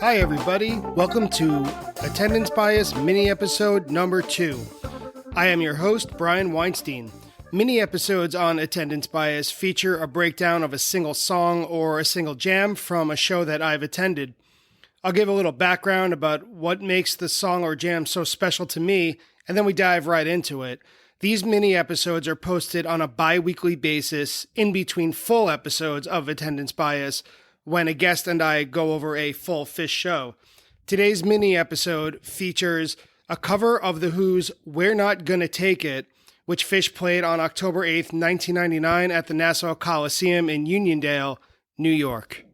Hi everybody, welcome to Attendance Bias mini episode number 2. I am your host, Brian Weinstein. Mini episodes on Attendance Bias feature a breakdown of a single song or a single jam from a show that I've attended. I'll give a little background about what makes the song or jam so special to me, and then we dive right into it. These mini episodes are posted on a bi-weekly basis in between full episodes of Attendance Bias when a guest and I go over a full Phish show. Today's mini episode features a cover of The Who's We're Not Gonna Take It, which Phish played on October 8th, 1999 at the Nassau Coliseum in Uniondale, New York.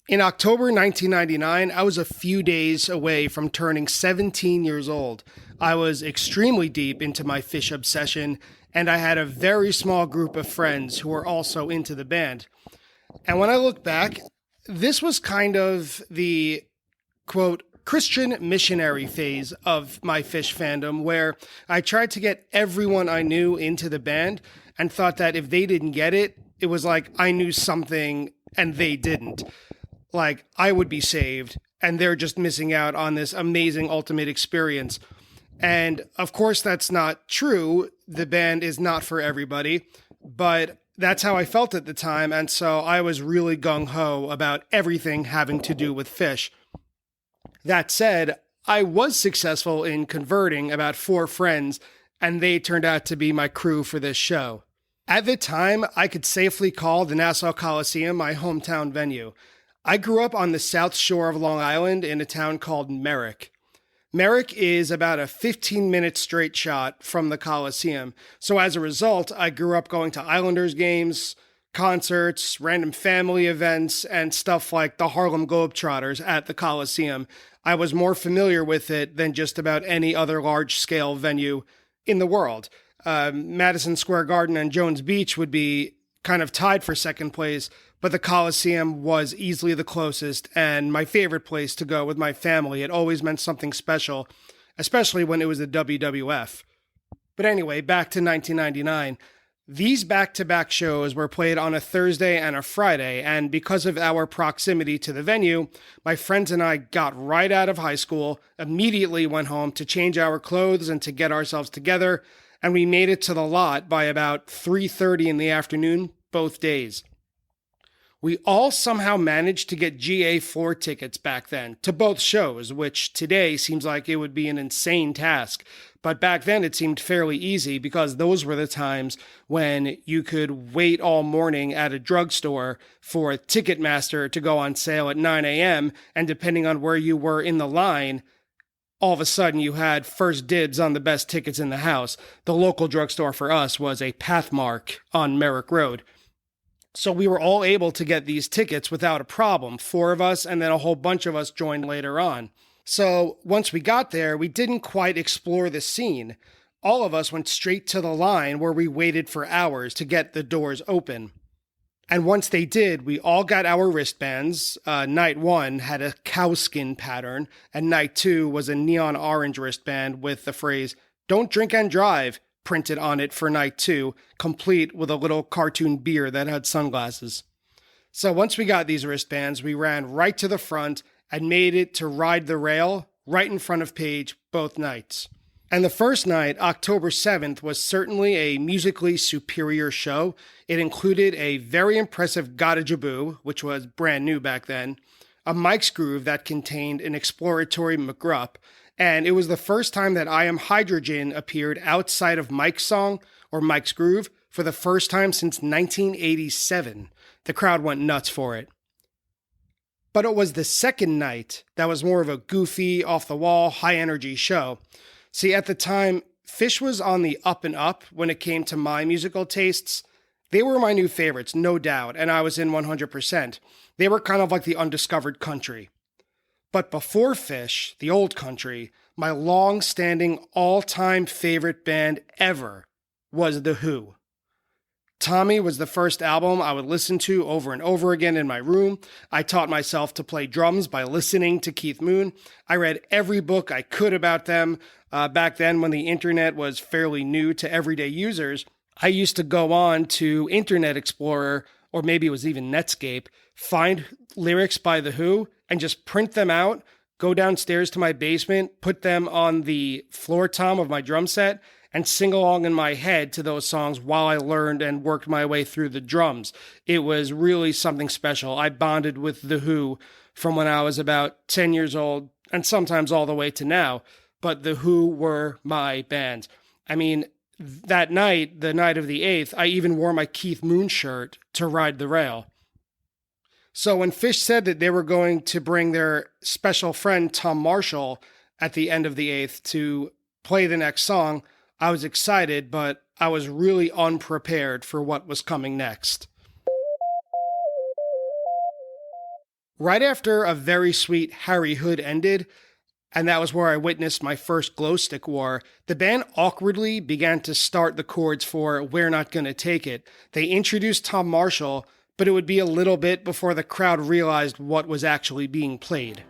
In October 1999, I was a few days away from turning 17 years old. I was extremely deep into my Phish obsession, and I had a very small group of friends who were also into the band. And when I look back, this was kind of the, quote, Christian missionary phase of my Phish fandom, where I tried to get everyone I knew into the band and thought that if they didn't get it, it was like I knew something and they didn't. Like I would be saved and they're just missing out on this amazing ultimate experience. And of course, that's not true. The band is not for everybody, but that's how I felt at the time. And so I was really gung-ho about everything having to do with Phish. That said, I was successful in converting about 4 friends, and they turned out to be my crew for this show. At the time, I could safely call the Nassau Coliseum my hometown venue. I grew up on the south shore of Long Island in a town called Merrick. Merrick is about a 15-minute straight shot from the Coliseum. So as a result, I grew up going to Islanders games, concerts, random family events, and stuff like the Harlem Globetrotters at the Coliseum. I was more familiar with it than just about any other large-scale venue in the world. Madison Square Garden and Jones Beach would be kind of tied for second place, but the Coliseum was easily the closest and my favorite place to go with my family. It always meant something special, especially when it was the WWF. But anyway, back to 1999. These back-to-back shows were played on a Thursday and a Friday, and because of our proximity to the venue, my friends and I got right out of high school, immediately went home to change our clothes and to get ourselves together, and we made it to the lot by about 3:30 in the afternoon, both days. We all somehow managed to get GA floor tickets back then to both shows, which today seems like it would be an insane task. But back then it seemed fairly easy because those were the times when you could wait all morning at a drugstore for Ticketmaster to go on sale at 9 a.m. And depending on where you were in the line, all of a sudden you had first dibs on the best tickets in the house. The local drugstore for us was a Pathmark on Merrick Road. So we were all able to get these tickets without a problem. 4 of us, and then a whole bunch of us joined later on. So once we got there, we didn't quite explore the scene. All of us went straight to the line where we waited for hours to get the doors open. And once they did, we all got our wristbands. Night 1 had a cowskin pattern, and night 2 was a neon orange wristband with the phrase, "Don't drink and drive," printed on it for night 2, complete with a little cartoon bear that had sunglasses. So once we got these wristbands, we ran right to the front and made it to ride the rail right in front of Paige both nights. And the first night, October 7th, was certainly a musically superior show. It included a very impressive Gotta Jaboo, which was brand new back then, a Mike's Groove that contained an exploratory McGrupp, and it was the first time that I Am Hydrogen appeared outside of Mike's song, or Mike's Groove, for the first time since 1987. The crowd went nuts for it. But it was the second night that was more of a goofy, off-the-wall, high-energy show. See, at the time, Phish was on the up and up when it came to my musical tastes. They were my new favorites, no doubt, and I was in 100%. They were kind of like the undiscovered country. But before Phish, the old country, my long-standing, all-time favorite band ever was The Who. Tommy was the first album I would listen to over and over again in my room. I taught myself to play drums by listening to Keith Moon. I read every book I could about them. Back then, when the internet was fairly new to everyday users, I used to go on to Internet Explorer or maybe it was even Netscape, find lyrics by The Who and just print them out, go downstairs to my basement, put them on the floor tom of my drum set, and sing along in my head to those songs while I learned and worked my way through the drums. It was really something special. I bonded with The Who from when I was about 10 years old, and sometimes all the way to now. But The Who were my band. I mean, that night, the night of the 8th, I even wore my Keith Moon shirt to ride the rail. So when Phish said that they were going to bring their special friend Tom Marshall at the end of the 8th to play the next song, I was excited, but I was really unprepared for what was coming next. Right after A Very Sweet Harry Hood ended, and that was where I witnessed my first glow stick war, the band awkwardly began to start the chords for We're Not Gonna Take It. They introduced Tom Marshall, but it would be a little bit before the crowd realized what was actually being played.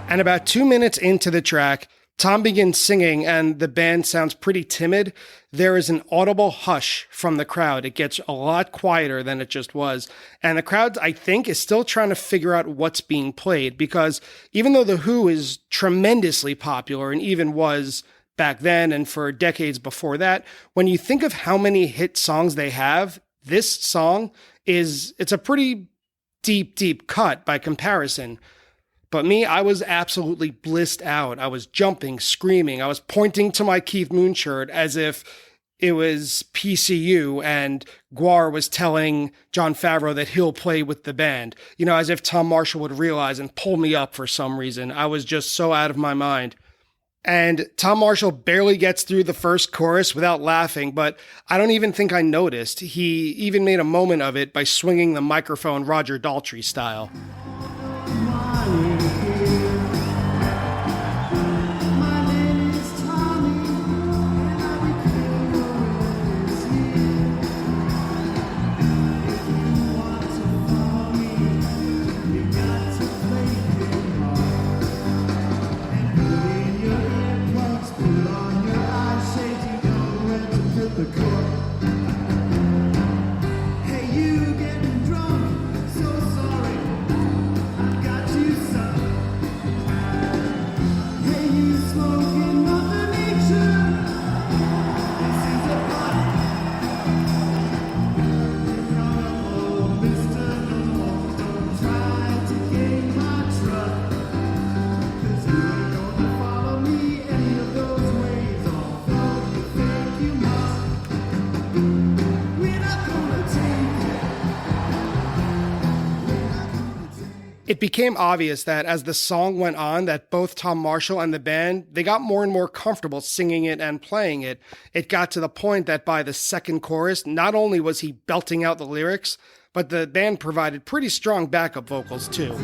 And about 2 minutes into the track, Tom begins singing and the band sounds pretty timid. There is an audible hush from the crowd. It gets a lot quieter than it just was. And the crowd, I think, is still trying to figure out what's being played, because even though The Who is tremendously popular and even was back then and for decades before that, when you think of how many hit songs they have, this song it's a pretty deep cut by comparison. But me, I was absolutely blissed out. I was jumping, screaming. I was pointing to my Keith Moon shirt as if it was PCU and Gwar was telling Jon Favreau that he'll play with the band. You know, as if Tom Marshall would realize and pull me up for some reason. I was just so out of my mind. And Tom Marshall barely gets through the first chorus without laughing, but I don't even think I noticed. He even made a moment of it by swinging the microphone Roger Daltrey style. It became obvious that as the song went on that both Tom Marshall and the band, they got more and more comfortable singing it and playing it. It got to the point that by the second chorus, not only was he belting out the lyrics, but the band provided pretty strong backup vocals too.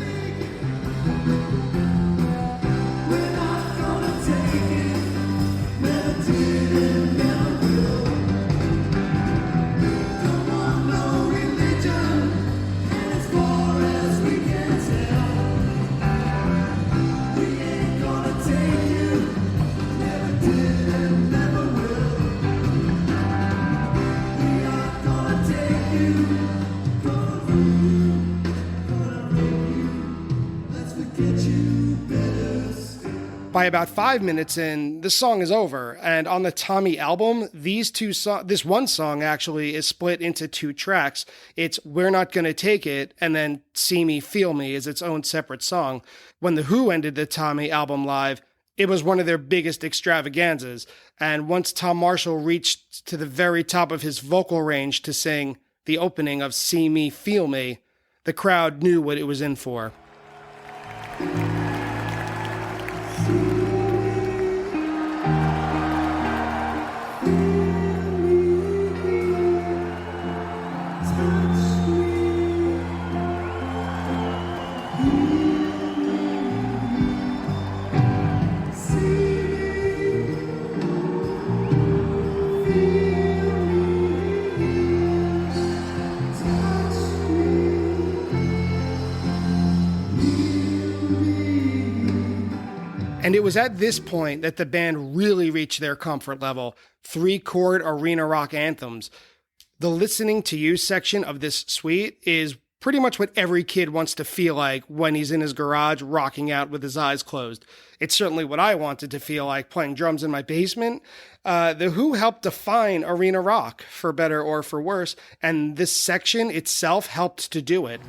By about 5 minutes in, the song is over, and on the Tommy album, this one song actually is split into 2 tracks. It's We're Not Gonna Take It, and then See Me, Feel Me is its own separate song. When The Who ended the Tommy album live, it was one of their biggest extravaganzas, and once Tom Marshall reached to the very top of his vocal range to sing the opening of See Me, Feel Me, the crowd knew what it was in for. And it was at this point that the band really reached their comfort level, 3-chord arena rock anthems. The Listening to You section of this suite is pretty much what every kid wants to feel like when he's in his garage rocking out with his eyes closed. It's certainly what I wanted to feel like playing drums in my basement. The Who helped define arena rock, for better or for worse, and this section itself helped to do it.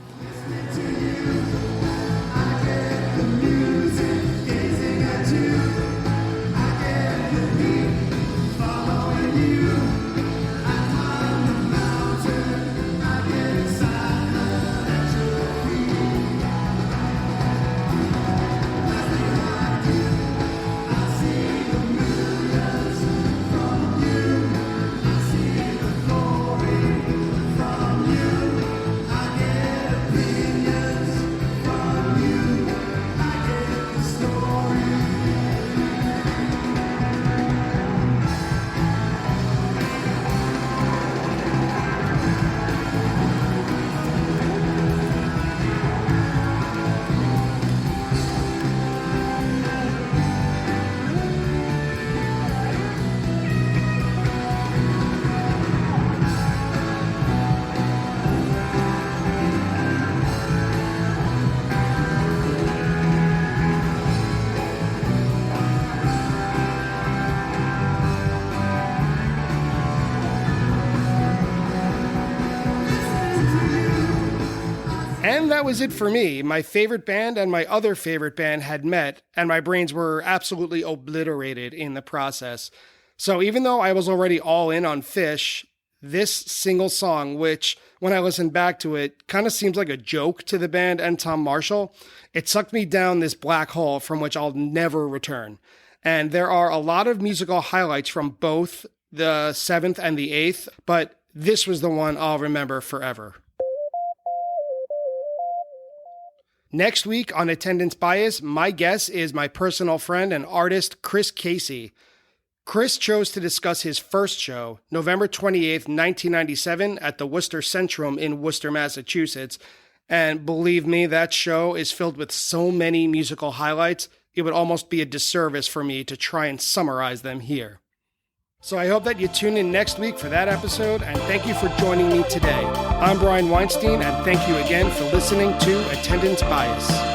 And that was it for me. My favorite band and my other favorite band had met, and my brains were absolutely obliterated in the process. So even though I was already all in on Phish, this single song, which, when I listened back to it, kind of seems like a joke to the band and Tom Marshall, it sucked me down this black hole from which I'll never return. And there are a lot of musical highlights from both the 7th and the 8th, but this was the one I'll remember forever. Next week on Attendance Bias, my guest is my personal friend and artist, Chris Casey. Chris chose to discuss his first show, November 28th, 1997, at the Worcester Centrum in Worcester, Massachusetts. And believe me, that show is filled with so many musical highlights, it would almost be a disservice for me to try and summarize them here. So I hope that you tune in next week for that episode, and thank you for joining me today. I'm Brian Weinstein, and thank you again for listening to Attendance Bias.